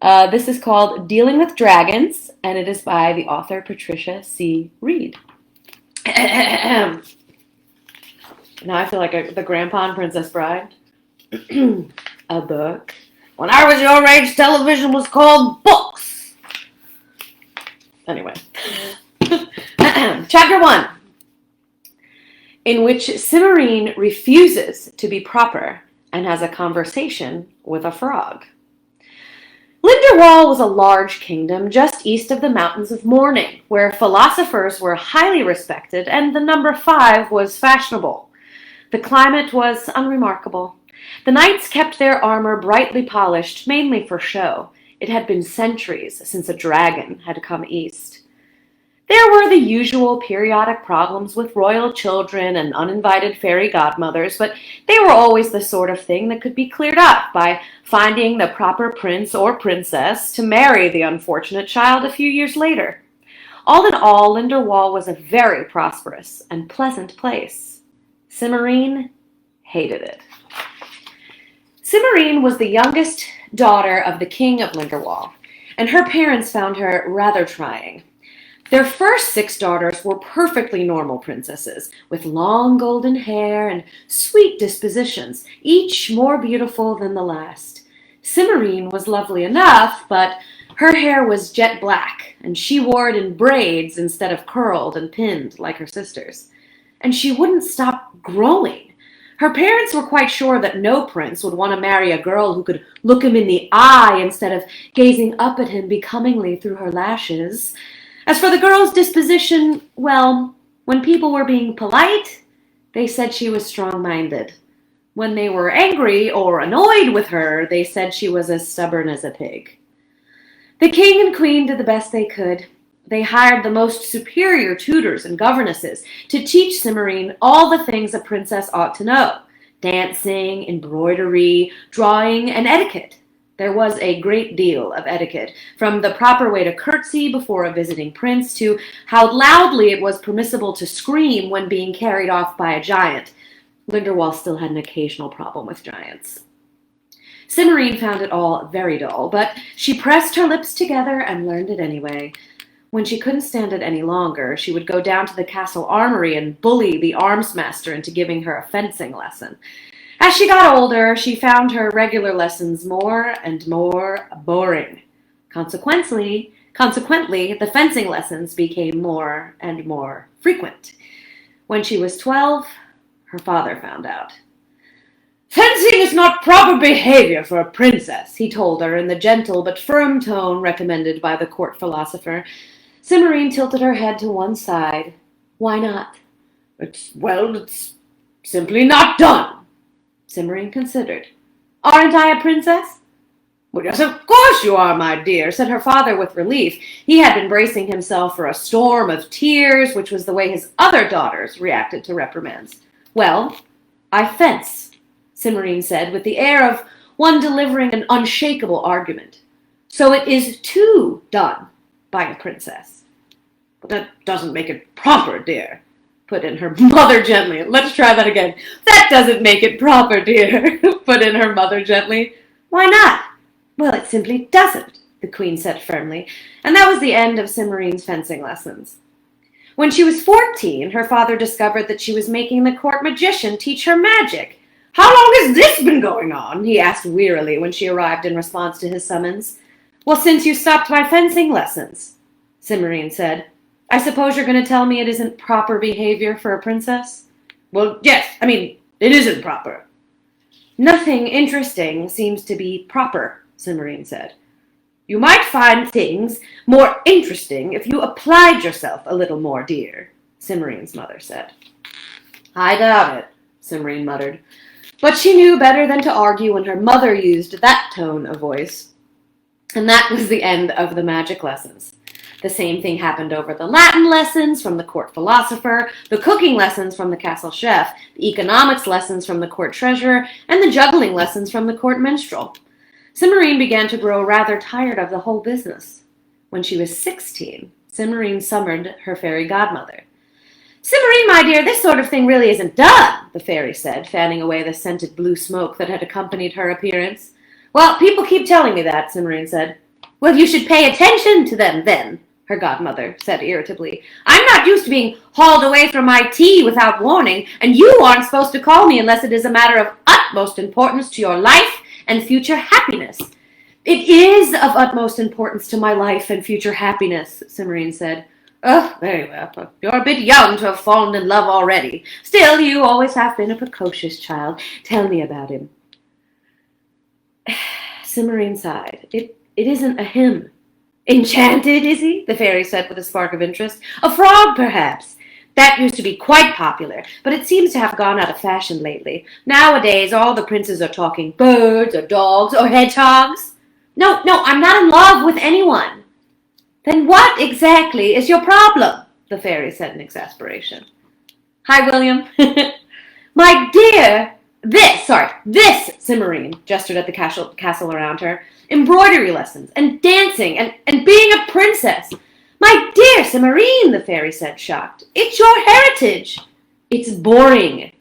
This is called Dealing with Dragons, and it is by the author Patricia C. Wrede. Now I feel like the grandpa in Princess Bride. A book. When I was your age, television was called books. Anyway. Chapter 1, in which Cimarine refuses to be proper and has a conversation with a frog. Linderwall was a large kingdom just east of the Mountains of Mourning, where philosophers were highly respected and the number 5 was fashionable. The climate was unremarkable. The knights kept their armor brightly polished, mainly for show. It had been centuries since a dragon had come east. There were the usual periodic problems with royal children and uninvited fairy godmothers, but they were always the sort of thing that could be cleared up by finding the proper prince or princess to marry the unfortunate child a few years later. All in all, Linderwall was a very prosperous and pleasant place. Cimarine hated it. Cimarine was the youngest daughter of the king of Linderwall, and her parents found her rather trying. Their first 6 daughters were perfectly normal princesses, with long golden hair and sweet dispositions, each more beautiful than the last. Cimarine was lovely enough, but her hair was jet black, and she wore it in braids instead of curled and pinned like her sisters. And she wouldn't stop growing. Her parents were quite sure that no prince would want to marry a girl who could look him in the eye instead of gazing up at him becomingly through her lashes. As for the girl's disposition, well, when people were being polite, they said she was strong-minded. When they were angry or annoyed with her, they said she was as stubborn as a pig. The king and queen did the best they could. They hired the most superior tutors and governesses to teach Cimarine all the things a princess ought to know: dancing, embroidery, drawing, and etiquette. There was a great deal of etiquette, from the proper way to curtsy before a visiting prince to how loudly it was permissible to scream when being carried off by a giant. Linderwall still had an occasional problem with giants. Cimarine found it all very dull, but she pressed her lips together and learned it anyway. When she couldn't stand it any longer, she would go down to the castle armory and bully the arms master into giving her a fencing lesson. As she got older, she found her regular lessons more and more boring. Consequently, the fencing lessons became more and more frequent. When she was 12, her father found out. "Fencing is not proper behavior for a princess," he told her in the gentle but firm tone recommended by the court philosopher. Cimarine tilted her head to one side. "Why not?" It's simply not done." Cimarine considered. "Aren't I a princess?" "Well, yes, of course you are, my dear," said her father with relief. He had been bracing himself for a storm of tears, which was the way his other daughters reacted to reprimands. "Well, I fence," Cimarine said, with the air of one delivering an unshakable argument. "So it is too done by a princess." "But that doesn't make it proper, dear," put in her mother gently. Let's try that again. "That doesn't make it proper, dear," put in her mother gently. "Why not?" "Well, it simply doesn't," the queen said firmly, and that was the end of Cimarine's fencing lessons. When she was 14, her father discovered that she was making the court magician teach her magic. "How long has this been going on?" he asked wearily when she arrived in response to his summons. "Well, since you stopped my fencing lessons," Cimarine said. "I suppose you're going to tell me it isn't proper behavior for a princess?" "Well, yes, it isn't proper." "Nothing interesting seems to be proper," Cimarine said. "You might find things more interesting if you applied yourself a little more, dear," Cimarine's mother said. "I doubt it," Cimarine muttered. But she knew better than to argue when her mother used that tone of voice. And that was the end of the magic lessons. The same thing happened over the Latin lessons from the court philosopher, the cooking lessons from the castle chef, the economics lessons from the court treasurer, and the juggling lessons from the court minstrel. Cimarine began to grow rather tired of the whole business. When she was 16, Cimarine summoned her fairy godmother. "Cimarine, my dear, this sort of thing really isn't done," the fairy said, fanning away the scented blue smoke that had accompanied her appearance. "Well, people keep telling me that," Cimarine said. Well, you should pay attention to them, then, her godmother said irritably. I'm not used to being hauled away from my tea without warning, and you aren't supposed to call me unless it is a matter of utmost importance to your life and future happiness. It is of utmost importance to my life and future happiness, Cimmerian said. Oh, very well, but you're a bit young to have fallen in love already. Still, you always have been a precocious child. Tell me about him. Cimmerian sighed. It isn't a hymn. Enchanted, is he? The fairy said with a spark of interest. A frog, perhaps. That used to be quite popular, but it seems to have gone out of fashion lately. Nowadays, all the princes are talking birds or dogs or hedgehogs. No, I'm not in love with anyone. Then what exactly is your problem? The fairy said in exasperation. Hi, William. My dear, this, Cimmerian gestured at the castle around her. Embroidery lessons, and dancing, and being a princess. My dear Cimmerian, the fairy said, shocked. It's your heritage. It's boring.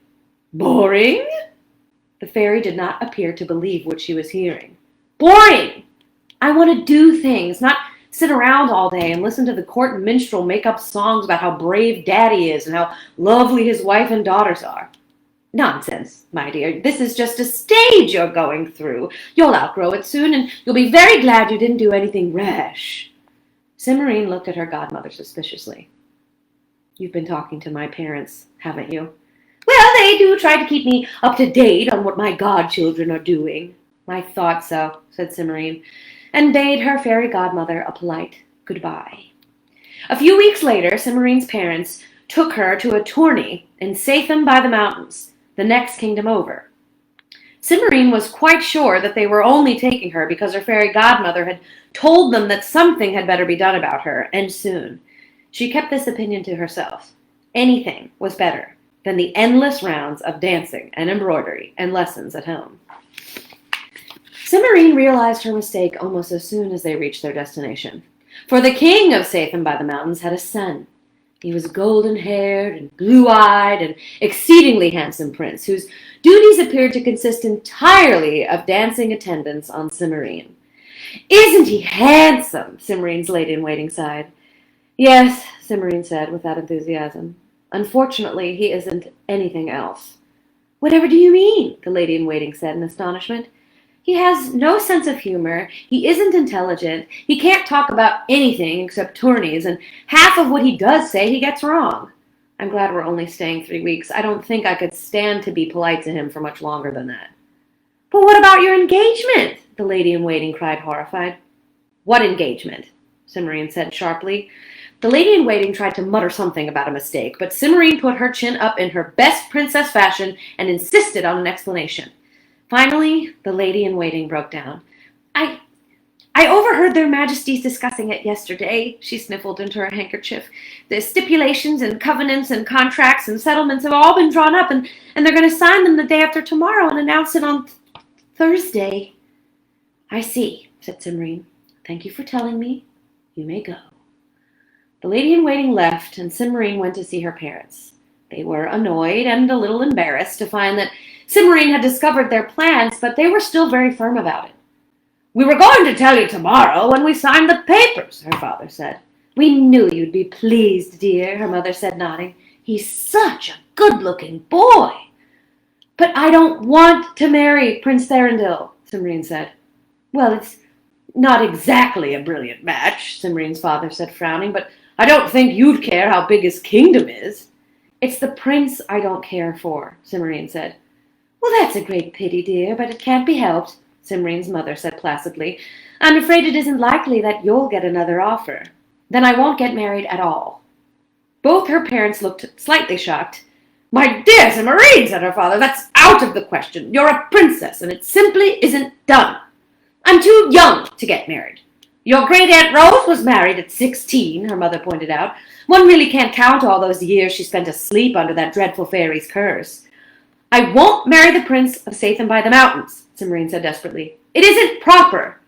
Boring? The fairy did not appear to believe what she was hearing. Boring! I want to do things, not sit around all day and listen to the court minstrel make up songs about how brave Daddy is and how lovely his wife and daughters are. Nonsense, my dear. This is just a stage you're going through. You'll outgrow it soon, and you'll be very glad you didn't do anything rash. Cimmerian looked at her godmother suspiciously. You've been talking to my parents, haven't you? Well, they do try to keep me up to date on what my godchildren are doing. I thought so, said Cimmerian, and bade her fairy godmother a polite goodbye. A few weeks later, Cimmerian's parents took her to a tourney in Satham by the Mountains, the next kingdom over. Cimmerian was quite sure that they were only taking her because her fairy godmother had told them that something had better be done about her, and soon. She kept this opinion to herself. Anything was better than the endless rounds of dancing and embroidery and lessons at home. Cimmerian realized her mistake almost as soon as they reached their destination. For the king of Satham by the Mountains had a son. He was a golden-haired and blue-eyed and exceedingly handsome prince, whose duties appeared to consist entirely of dancing attendance on Cimmerian. Isn't he handsome? Cimmerian's lady-in-waiting sighed. Yes, Cimmerian said without enthusiasm. Unfortunately, he isn't anything else. Whatever do you mean? The lady-in-waiting said in astonishment. He has no sense of humor, he isn't intelligent, he can't talk about anything except tourneys, and half of what he does say he gets wrong. I'm glad we're only staying 3 weeks. I don't think I could stand to be polite to him for much longer than that. But what about your engagement? The lady-in-waiting cried, horrified. What engagement? Cimmerian said sharply. The lady-in-waiting tried to mutter something about a mistake, but Cimmerian put her chin up in her best princess fashion and insisted on an explanation. Finally, the lady-in-waiting broke down. I overheard their majesties discussing it yesterday, she sniffled into her handkerchief. The stipulations and covenants and contracts and settlements have all been drawn up, and they're going to sign them the day after tomorrow and announce it on Thursday. I see, said Cimmerian. Thank you for telling me. You may go. The lady-in-waiting left, and Cimmerian went to see her parents. They were annoyed and a little embarrassed to find that Cimmerian had discovered their plans, but they were still very firm about it. We were going to tell you tomorrow when we signed the papers, her father said. We knew you'd be pleased, dear, her mother said, nodding. He's such a good-looking boy. But I don't want to marry Prince Thorindil, Cimmerian said. Well, it's not exactly a brilliant match, Cimmerian's father said, frowning, but I don't think you'd care how big his kingdom is. It's the prince I don't care for, Cimmerian said. Well, that's a great pity, dear, but it can't be helped, Cimmerian's mother said placidly. I'm afraid it isn't likely that you'll get another offer. Then I won't get married at all. Both her parents looked slightly shocked. My dear Cimmerian, said her father, that's out of the question. You're a princess, and it simply isn't done. I'm too young to get married. Your great-aunt Rose was married at 16, her mother pointed out. One really can't count all those years she spent asleep under that dreadful fairy's curse. I won't marry the prince of Satham by the Mountains, Cimmerian said desperately. It isn't proper.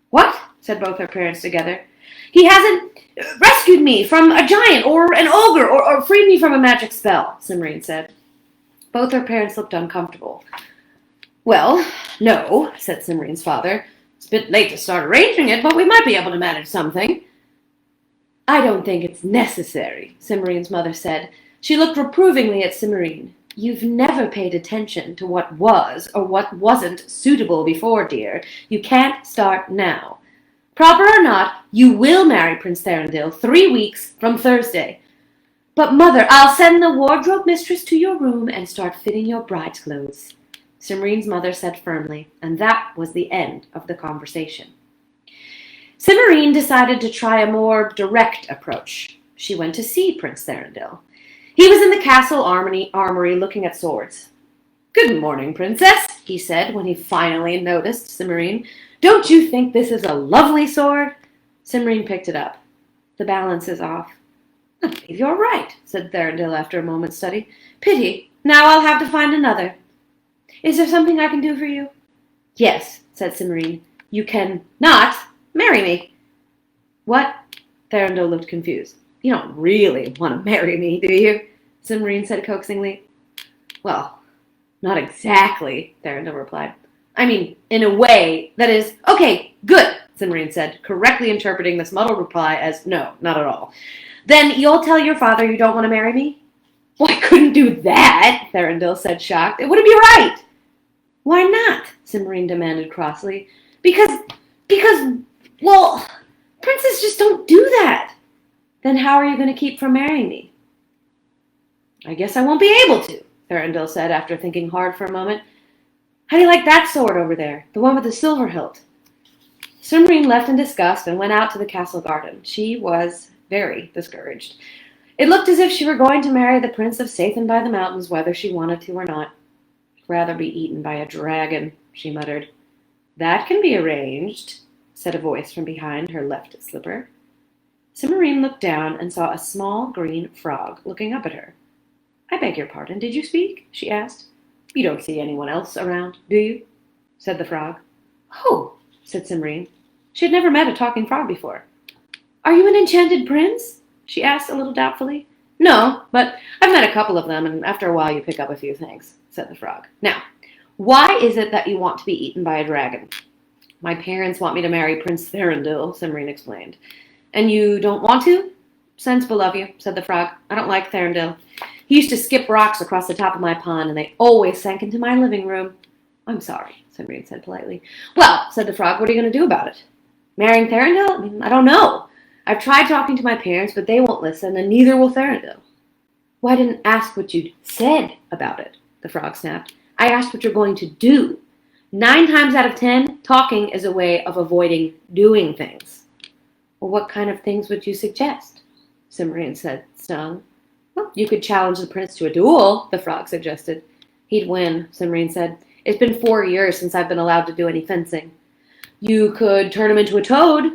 What? Said both her parents together. He hasn't rescued me from a giant or an ogre or freed me from a magic spell, Cimmerian said. Both her parents looked uncomfortable. Well, no, said Cimmerian's father. It's a bit late to start arranging it, but we might be able to manage something. I don't think it's necessary, Simarine's mother said. She looked reprovingly at Simarine. You've never paid attention to what was or what wasn't suitable before, dear. You can't start now. Proper or not, you will marry Prince Thorindil 3 weeks from Thursday. But, Mother, I'll send the wardrobe mistress to your room and start fitting your bride's clothes, Simarine's mother said firmly, and that was the end of the conversation. Simarine decided to try a more direct approach. She went to see Prince Thorindil. He was in the castle armory looking at swords. Good morning, Princess, he said when he finally noticed Simarine. Don't you think this is a lovely sword? Simarine picked it up. The balance is off. I believe you're right, said Thorindil after a moment's study. Pity. Now I'll have to find another. Is there something I can do for you? Yes, said Simarine. You can not marry me. What? Thorindil looked confused. You don't really want to marry me, do you? Simarine said coaxingly. Well, not exactly, Thorindil replied. I mean, in a way, that is, okay, good, Simarine said, correctly interpreting this muddled reply as no, not at all. Then you'll tell your father you don't want to marry me? Well, I couldn't do that, Thorindil said, shocked. It wouldn't be right. Why not? Simarine demanded crossly. Because, well, princes just don't do that. Then how are you going to keep from marrying me? I guess I won't be able to, Thorindil said after thinking hard for a moment. How do you like that sword over there, the one with the silver hilt? Simarine left in disgust and went out to the castle garden. She was very discouraged. It looked as if she were going to marry the Prince of Sathan by the Mountains, whether she wanted to or not. I'd rather be eaten by a dragon, she muttered. That can be arranged, said a voice from behind her left slipper. Simarine looked down and saw a small green frog looking up at her. I beg your pardon, did you speak? She asked. You don't see anyone else around, do you? Said the frog. Oh, said Simarine. She had never met a talking frog before. Are you an enchanted prince? She asked a little doubtfully. No, but I've met a couple of them, and after a while you pick up a few things, said the frog. Now, why is it that you want to be eaten by a dragon? My parents want me to marry Prince Thorindil, Simarine explained. And you don't want to? Sensible of you, said the frog. I don't like Thorindil. He used to skip rocks across the top of my pond, and they always sank into my living room. I'm sorry, Simarine said politely. Well, said the frog, what are you going to do about it? Marrying Thorindil? I don't know. I've tried talking to my parents, but they won't listen, and neither will Thorindil. Well, I didn't ask what you'd said about it, the frog snapped. I asked what you're going to do. 9 times out of 10, talking is a way of avoiding doing things. Well, what kind of things would you suggest? Simarine said, stung. Well, you could challenge the prince to a duel, the frog suggested. He'd win, Simarine said. It's been 4 years since I've been allowed to do any fencing. You could turn him into a toad.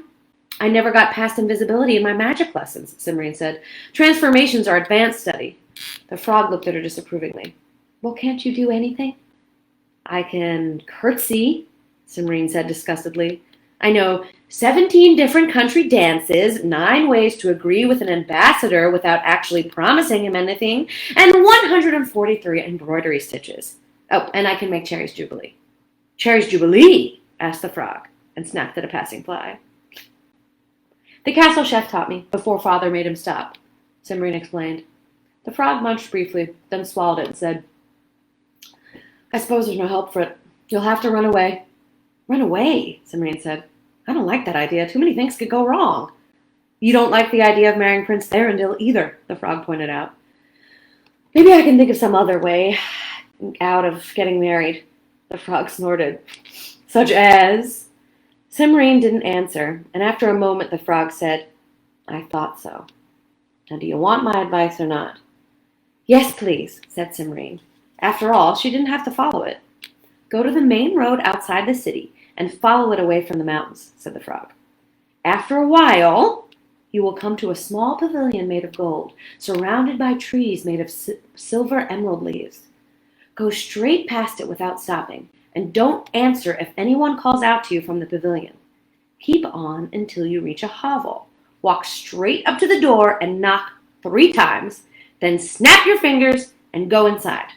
I never got past invisibility in my magic lessons, Simarine said. Transformations are advanced study. The frog looked at her disapprovingly. Well, can't you do anything? I can curtsy, Simarine said disgustedly. I know 17 different country dances, 9 ways to agree with an ambassador without actually promising him anything, and 143 embroidery stitches. Oh, and I can make Cherry's Jubilee. Cherry's Jubilee? Asked the frog, and snapped at a passing fly. The castle chef taught me, before father made him stop, Simarine explained. The frog munched briefly, then swallowed it and said, I suppose there's no help for it. You'll have to run away. Run away, Simarine said. I don't like that idea. Too many things could go wrong. You don't like the idea of marrying Prince Thorindil either, the frog pointed out. Maybe I can think of some other way out of getting married, the frog snorted. Such as? Simarine didn't answer, and after a moment the frog said, I thought so. Now do you want my advice or not? Yes, please, said Simarine. After all, she didn't have to follow it. Go to the main road outside the city and follow it away from the mountains, said the frog. After a while, you will come to a small pavilion made of gold, surrounded by trees made of silver emerald leaves. Go straight past it without stopping, and don't answer if anyone calls out to you from the pavilion. Keep on until you reach a hovel. Walk straight up to the door and knock 3 times, then snap your fingers and go inside.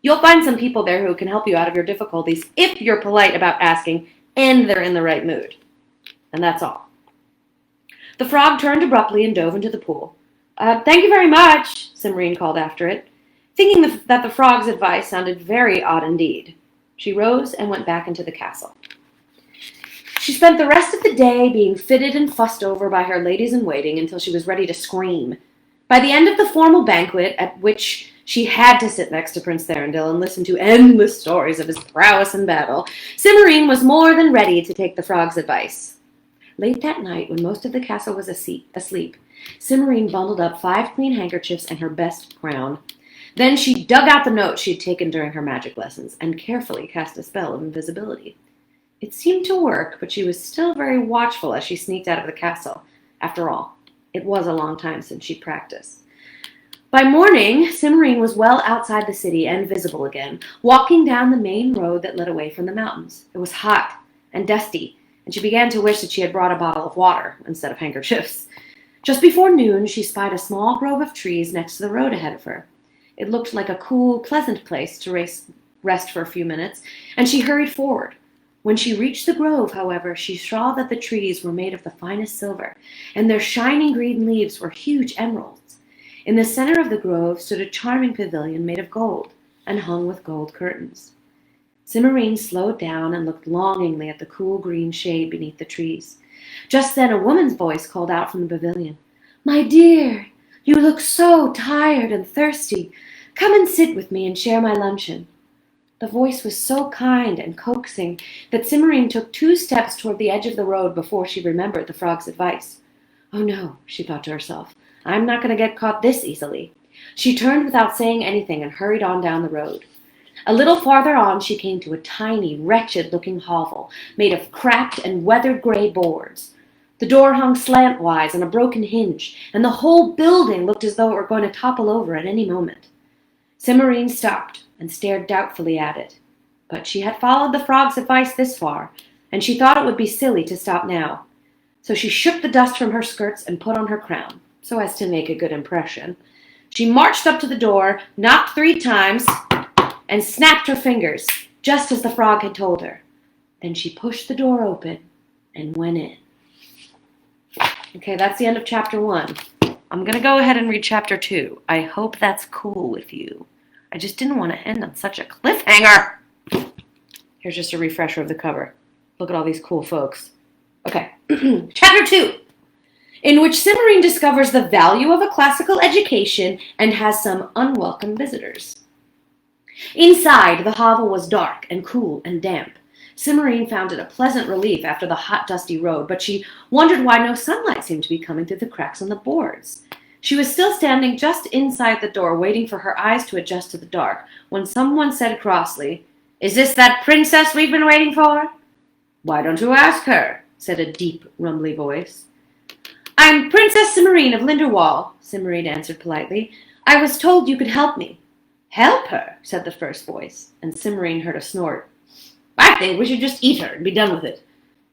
You'll find some people there who can help you out of your difficulties if you're polite about asking and they're in the right mood. And that's all. The frog turned abruptly and dove into the pool. Thank you very much, Cimorine called after it, thinking that the frog's advice sounded very odd indeed. She rose and went back into the castle. She spent the rest of the day being fitted and fussed over by her ladies-in-waiting until she was ready to scream. By the end of the formal banquet, at which she had to sit next to Prince Thorindel and listen to endless stories of his prowess in battle, Cimorine was more than ready to take the frog's advice. Late that night, when most of the castle was asleep, Cimorine bundled up 5 clean handkerchiefs and her best crown. Then she dug out the notes she had taken during her magic lessons and carefully cast a spell of invisibility. It seemed to work, but she was still very watchful as she sneaked out of the castle. After all, it was a long time since she'd practiced. By morning, Cimorine was well outside the city and visible again, walking down the main road that led away from the mountains. It was hot and dusty, and she began to wish that she had brought a bottle of water instead of handkerchiefs. Just before noon, she spied a small grove of trees next to the road ahead of her. It looked like a cool, pleasant place to rest for a few minutes, and she hurried forward. When she reached the grove, however, she saw that the trees were made of the finest silver, and their shining green leaves were huge emeralds. In the center of the grove stood a charming pavilion made of gold and hung with gold curtains. Cimorine slowed down and looked longingly at the cool green shade beneath the trees. Just then a woman's voice called out from the pavilion, "My dear, you look so tired and thirsty. Come and sit with me and share my luncheon." The voice was so kind and coaxing that Cimorine took 2 steps toward the edge of the road before she remembered the frog's advice. "Oh no," she thought to herself, "I'm not going to get caught this easily." She turned without saying anything and hurried on down the road. A little farther on, she came to a tiny, wretched-looking hovel made of cracked and weathered gray boards. The door hung slantwise on a broken hinge, and the whole building looked as though it were going to topple over at any moment. Cimorine stopped and stared doubtfully at it. But she had followed the frog's advice this far, and she thought it would be silly to stop now. So she shook the dust from her skirts and put on her crown, so as to make a good impression. She marched up to the door, knocked 3 times, and snapped her fingers, just as the frog had told her. Then she pushed the door open and went in. Okay, that's the end of chapter 1. I'm going to go ahead and read chapter 2. I hope that's cool with you. I just didn't want to end on such a cliffhanger. Here's just a refresher of the cover. Look at all these cool folks. Okay, chapter 2, in which Cimorine discovers the value of a classical education and has some unwelcome visitors. Inside, the hovel was dark and cool and damp. Cimorine found it a pleasant relief after the hot, dusty road, but she wondered why no sunlight seemed to be coming through the cracks on the boards. She was still standing just inside the door, waiting for her eyes to adjust to the dark, when someone said crossly, "Is this that princess we've been waiting for?" "Why don't you ask her?" said a deep, rumbly voice. "I'm Princess Cimorine of Linderwall," Cimorine answered politely. "I was told you could help me." "Help her?" said the first voice, and Cimorine heard a snort. "I think we should just eat her and be done with it."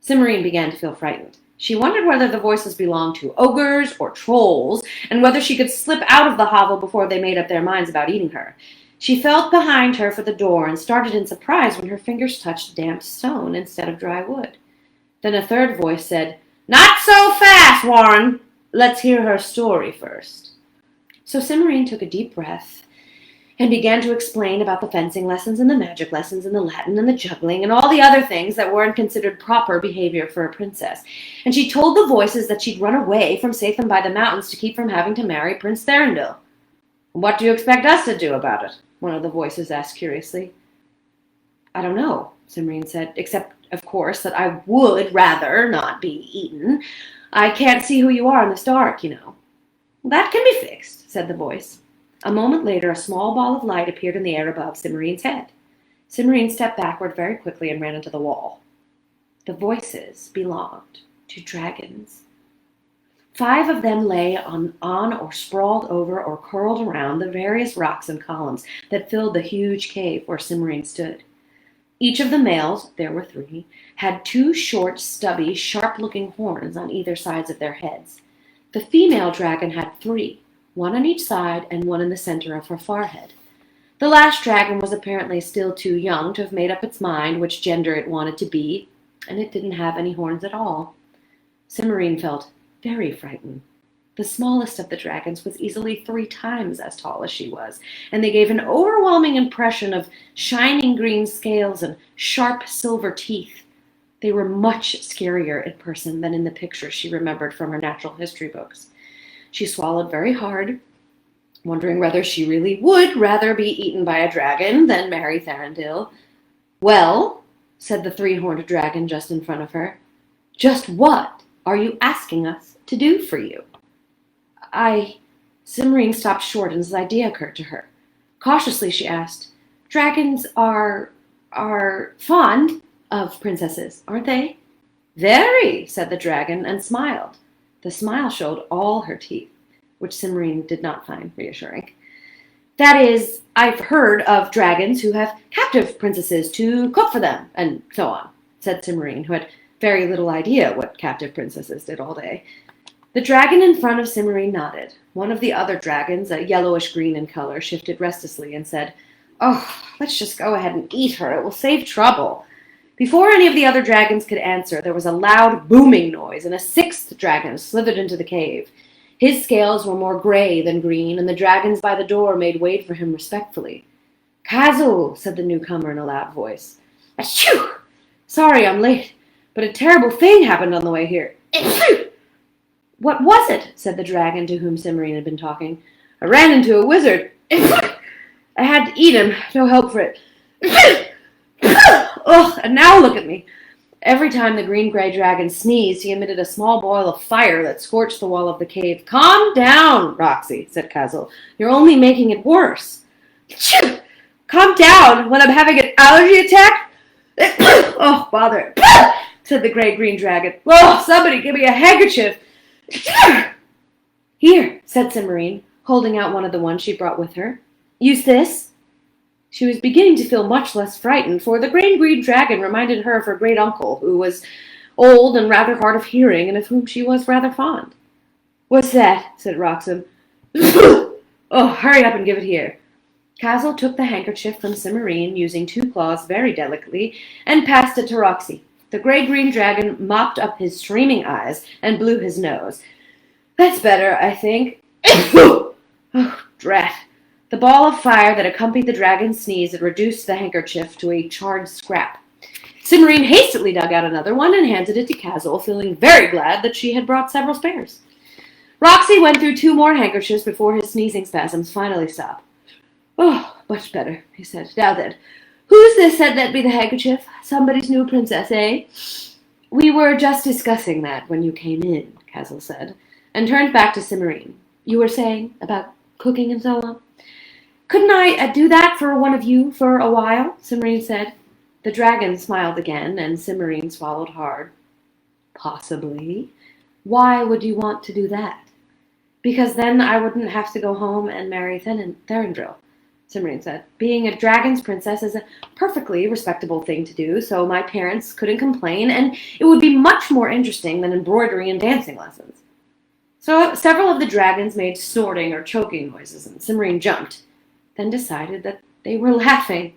Cimorine began to feel frightened. She wondered whether the voices belonged to ogres or trolls, and whether she could slip out of the hovel before they made up their minds about eating her. She felt behind her for the door and started in surprise when her fingers touched damp stone instead of dry wood. Then a third voice said, "Not so fast, Warren. Let's hear her story first." So Cimorine took a deep breath and began to explain about the fencing lessons and the magic lessons and the Latin and the juggling and all the other things that weren't considered proper behavior for a princess. And she told the voices that she'd run away from Satham by the mountains to keep from having to marry Prince Thorindel. "What do you expect us to do about it?" one of the voices asked curiously. "I don't know," Cimorine said, "except, of course, that I would rather not be eaten. I can't see who you are in this dark, you know." "That can be fixed," said the voice. A moment later, a small ball of light appeared in the air above Cimorine's head. Cimorine stepped backward very quickly and ran into the wall. The voices belonged to dragons. 5 of them lay on or sprawled over or curled around the various rocks and columns that filled the huge cave where Cimorine stood. Each of the males, there were 3, had 2 short, stubby, sharp-looking horns on either sides of their heads. The female dragon had 3, 1 on each side and 1 in the center of her forehead. The last dragon was apparently still too young to have made up its mind which gender it wanted to be, and it didn't have any horns at all. Cimmerine felt very frightened. The smallest of the dragons was easily 3 times as tall as she was, and they gave an overwhelming impression of shining green scales and sharp silver teeth. They were much scarier in person than in the pictures she remembered from her natural history books. She swallowed very hard, wondering whether she really would rather be eaten by a dragon than marry Thranduil. "Well," said the 3-horned dragon just in front of her, "just what are you asking us to do for you?" Cimmerine stopped short and this idea occurred to her. Cautiously she asked, "Dragons are fond of princesses, aren't they?" "Very," said the dragon, and smiled. The smile showed all her teeth, which Cimmerine did not find reassuring. "That is, I've heard of dragons who have captive princesses to cook for them, and so on," said Cimmerine, who had very little idea what captive princesses did all day. The dragon in front of Cimmerine nodded. One of the other dragons, a yellowish-green in color, shifted restlessly and said, "Oh, let's just go ahead and eat her. It will save trouble." Before any of the other dragons could answer, there was a loud booming noise, and a 6th dragon slithered into the cave. His scales were more gray than green, and the dragons by the door made way for him respectfully. "Kazu," said the newcomer in a loud voice. "Achoo! Sorry I'm late, but a terrible thing happened on the way here." "Achoo!" "What was it?" said the dragon to whom Cimmerine had been talking. "I ran into a wizard. I had to eat him. No help for it. Ugh, and now look at me." Every time the green-gray dragon sneezed, he emitted a small boil of fire that scorched the wall of the cave. "Calm down, Roxy," said Kazel. "You're only making it worse." "Calm down when I'm having an allergy attack?" "Oh, bother," said the gray-green dragon. "Oh, somebody give me a handkerchief." "Here," said Cimmerine, holding out one of the ones she brought with her. "Use this." She was beginning to feel much less frightened, for the green dragon reminded her of her great-uncle, who was old and rather hard of hearing, and of whom she was rather fond. "What's that?" said Roxham. "Oh, hurry up and give it here." Kazel took the handkerchief from Cimmerine, using 2 claws very delicately, and passed it to Roxy. The gray-green dragon mopped up his streaming eyes and blew his nose. "That's better, I think." "Oh, drat." The ball of fire that accompanied the dragon's sneeze had reduced the handkerchief to a charred scrap. Cimmerine hastily dug out another one and handed it to Kazel, feeling very glad that she had brought several spares. Roxy went through 2 more handkerchiefs before his sneezing spasms finally stopped. "Oh, much better," he said. "Now then, who's this said that'd be the handkerchief? Somebody's new princess, eh?" "We were just discussing that when you came in," Kazel said, and turned back to Cimmerine. "You were saying about cooking and so on?" "Couldn't I do that for one of you for a while?" Cimmerine said. The dragon smiled again, and Cimmerine swallowed hard. "Possibly. Why would you want to do that?" "Because then I wouldn't have to go home and marry Thranduil," Cimmerine said. "Being a dragon's princess is a perfectly respectable thing to do, so my parents couldn't complain, and it would be much more interesting than embroidery and dancing lessons." So several of the dragons made snorting or choking noises, and Cimmerine jumped, then decided that they were laughing.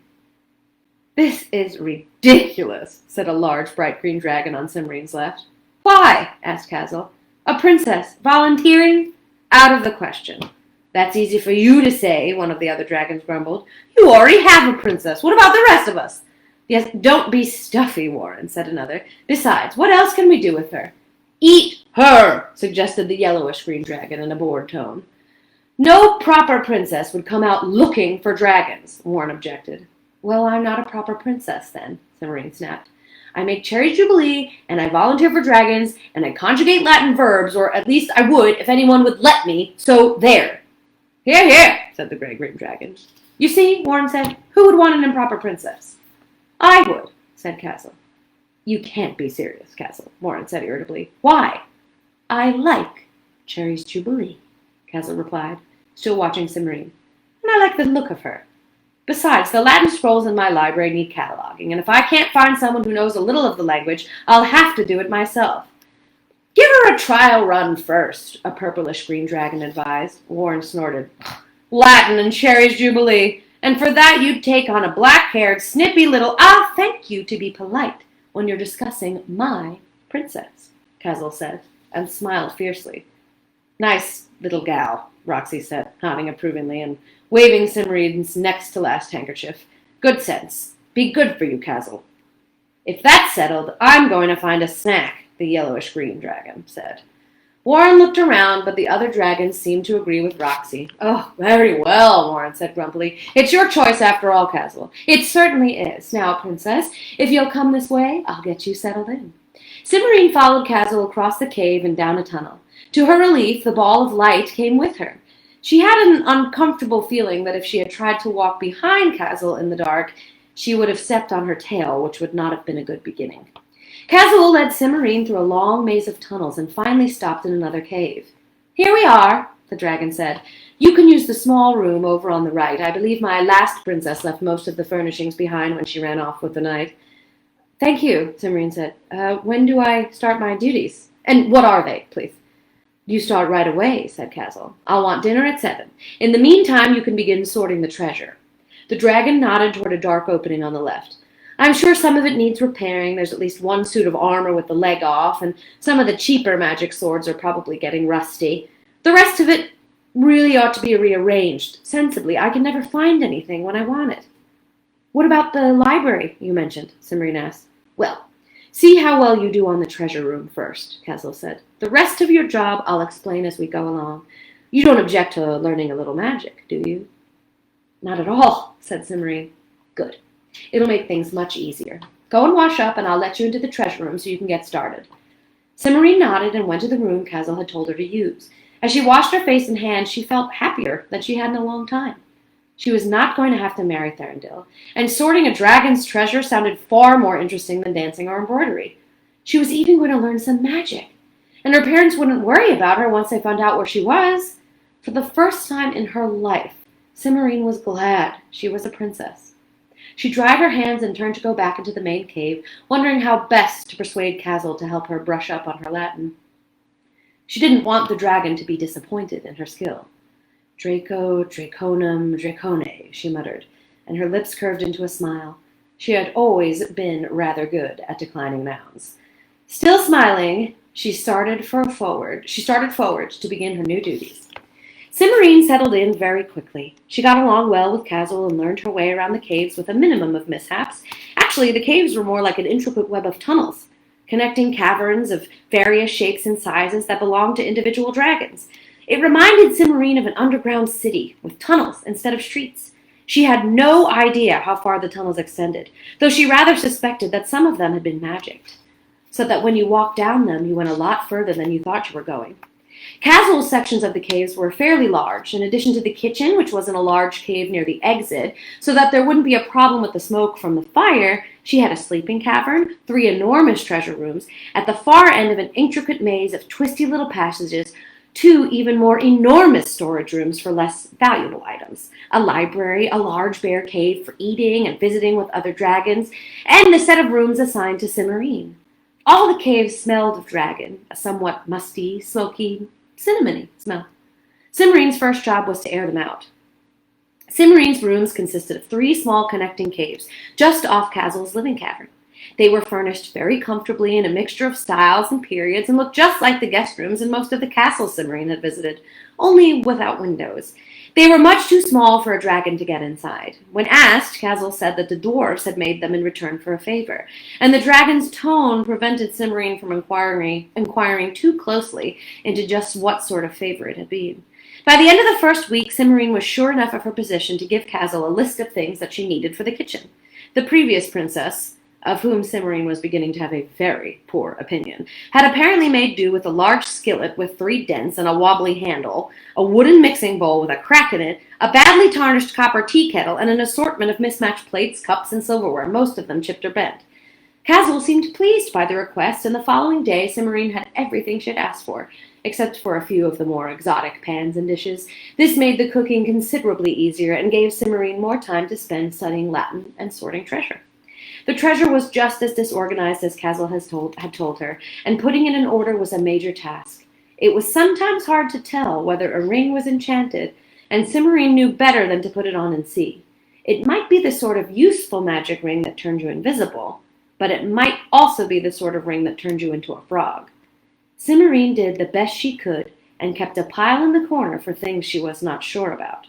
"This is ridiculous," said a large, bright green dragon on Cimmerine's left. "Why?" asked Kazel. "A princess volunteering? Out of the question." "That's easy for you to say," one of the other dragons grumbled. "You already have a princess. What about the rest of us?" "Yes, don't be stuffy, Warren," said another. "Besides, what else can we do with her?" "Eat her," suggested the yellowish-green dragon in a bored tone. "No proper princess would come out looking for dragons," Warren objected. "Well, I'm not a proper princess, then," Cimmerine snapped. "I make Cherry Jubilee, and I volunteer for dragons, and I conjugate Latin verbs, or at least I would if anyone would let me, so there." "Hear, hear," said the gray-green dragon. "You see," Warren said, "who would want an improper princess?" "I would," said Kazel. "You can't be serious, Kazel," Warren said irritably. "Why?" "I like Cherry's Jubilee," Kazel replied, still watching Cimmerine. "And I like the look of her. Besides, the Latin scrolls in my library need cataloging, and if I can't find someone who knows a little of the language, I'll have to do it myself." "Give her a trial run first," a purplish-green dragon advised. Warren snorted. "Latin and Cherry's Jubilee, and for that you'd take on a black-haired, snippy little—" "Ah, thank you to be polite," when you're discussing my princess, Castle said, and smiled fiercely. Nice little gal, Roxy said, nodding approvingly and waving Simrine's next-to-last handkerchief. Good sense. Be good for you, Castle. If that's settled, I'm going to find a snack, the yellowish-green dragon said. Warren looked around, but the other dragons seemed to agree with Roxy. Oh, very well, Warren said grumpily. It's your choice after all, Castle. It certainly is. Now, Princess, if you'll come this way, I'll get you settled in. Simmerine followed Castle across the cave and down a tunnel. To her relief, the ball of light came with her. She had an uncomfortable feeling that if she had tried to walk behind Castle in the dark, she would have stepped on her tail, which would not have been a good beginning. Castle led Simmerine through a long maze of tunnels and finally stopped in another cave. Here we are, the dragon said. You can use the small room over on the right. I believe my last princess left most of the furnishings behind when she ran off with the night. Thank you, Simmerine said. When do I start my duties? And what are they, please? You start right away, said Castle. I'll want dinner at 7. In the meantime, you can begin sorting the treasure. The dragon nodded toward a dark opening on the left. I'm sure some of it needs repairing. There's at least one suit of armor with the leg off, and some of the cheaper magic swords are probably getting rusty. The rest of it really ought to be rearranged sensibly. I can never find anything when I want it. What about the library you mentioned? Simmerine asked. Well, see how well you do on the treasure room first, Castle said. The rest of your job I'll explain as we go along. You don't object to learning a little magic, do you? Not at all, said Simmerine. Good. It'll make things much easier. Go and wash up, and I'll let you into the treasure room so you can get started. Simmerine nodded and went to the room Castle had told her to use. As she washed her face and hands, she felt happier than she had in a long time. She was not going to have to marry Thorndil, and sorting a dragon's treasure sounded far more interesting than dancing or embroidery. She was even going to learn some magic, and her parents wouldn't worry about her once they found out where she was. For the first time in her life, Simmerine was glad she was a princess. She dried her hands and turned to go back into the main cave, wondering how best to persuade Castle to help her brush up on her Latin. She didn't want the dragon to be disappointed in her skill. Draco, Draconum, Dracone, she muttered, and her lips curved into a smile. She had always been rather good at declining nouns. Still smiling, she started forward to begin her new duties. Simmerine settled in very quickly. She got along well with Castle and learned her way around the caves with a minimum of mishaps. Actually, the caves were more like an intricate web of tunnels, connecting caverns of various shapes and sizes that belonged to individual dragons. It reminded Simmerine of an underground city with tunnels instead of streets. She had no idea how far the tunnels extended, though she rather suspected that some of them had been magicked, so that when you walked down them, you went a lot further than you thought you were going. Casual sections of the caves were fairly large, in addition to the kitchen, which was in a large cave near the exit, so that there wouldn't be a problem with the smoke from the fire. She had a sleeping cavern, 3 enormous treasure rooms, at the far end of an intricate maze of twisty little passages, 2 even more enormous storage rooms for less valuable items, a library, a large bare cave for eating and visiting with other dragons, and a set of rooms assigned to Simmerine. All the caves smelled of dragon, a somewhat musty, smoky, cinnamony smell. Simmerine's first job was to air them out. Simmerine's rooms consisted of 3 small connecting caves, just off Castle's living cavern. They were furnished very comfortably in a mixture of styles and periods and looked just like the guest rooms in most of the castles Simmerine had visited, only without windows. They were much too small for a dragon to get inside. When asked, Castle said that the dwarves had made them in return for a favor, and the dragon's tone prevented Simmerine from inquiring too closely into just what sort of favor it had been. By the end of the first week, Simmerine was sure enough of her position to give Castle a list of things that she needed for the kitchen. The previous princess, of whom Simmerine was beginning to have a very poor opinion, had apparently made do with a large skillet with 3 dents and a wobbly handle, a wooden mixing bowl with a crack in it, a badly tarnished copper tea kettle, and an assortment of mismatched plates, cups, and silverware, most of them chipped or bent. Castle seemed pleased by the request, and the following day Simmerine had everything she had asked for, except for a few of the more exotic pans and dishes. This made the cooking considerably easier and gave Simmerine more time to spend studying Latin and sorting treasure. The treasure was just as disorganized as Castle had told her, and putting it in order was a major task. It was sometimes hard to tell whether a ring was enchanted, and Simmerine knew better than to put it on and see. It might be the sort of useful magic ring that turned you invisible, but it might also be the sort of ring that turned you into a frog. Cimarine did the best she could and kept a pile in the corner for things she was not sure about.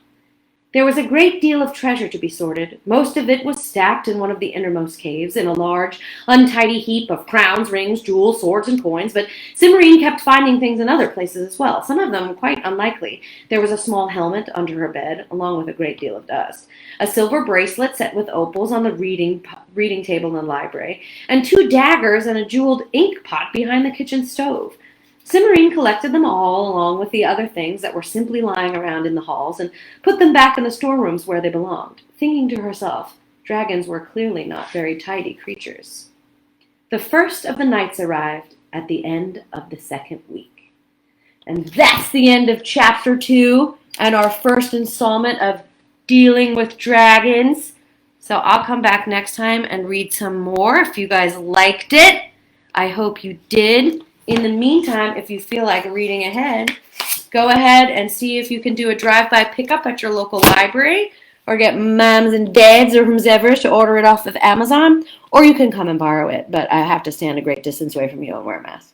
There was a great deal of treasure to be sorted. Most of it was stacked in one of the innermost caves, in a large, untidy heap of crowns, rings, jewels, swords, and coins, but Cimarine kept finding things in other places as well, some of them quite unlikely. There was a small helmet under her bed, along with a great deal of dust, a silver bracelet set with opals on the reading table in the library, and 2 daggers and a jeweled ink pot behind the kitchen stove. Cimarine collected them all, along with the other things that were simply lying around in the halls, and put them back in the storerooms where they belonged, thinking to herself, dragons were clearly not very tidy creatures. The first of the nights arrived at the end of the 2nd week. And that's the end of Chapter 2 and our first installment of Dealing with Dragons. So I'll come back next time and read some more if you guys liked it. I hope you did. In the meantime, if you feel like reading ahead, go ahead and see if you can do a drive-by pickup at your local library, or get moms and dads or whomever to order it off of Amazon, or you can come and borrow it, but I have to stand a great distance away from you and wear a mask.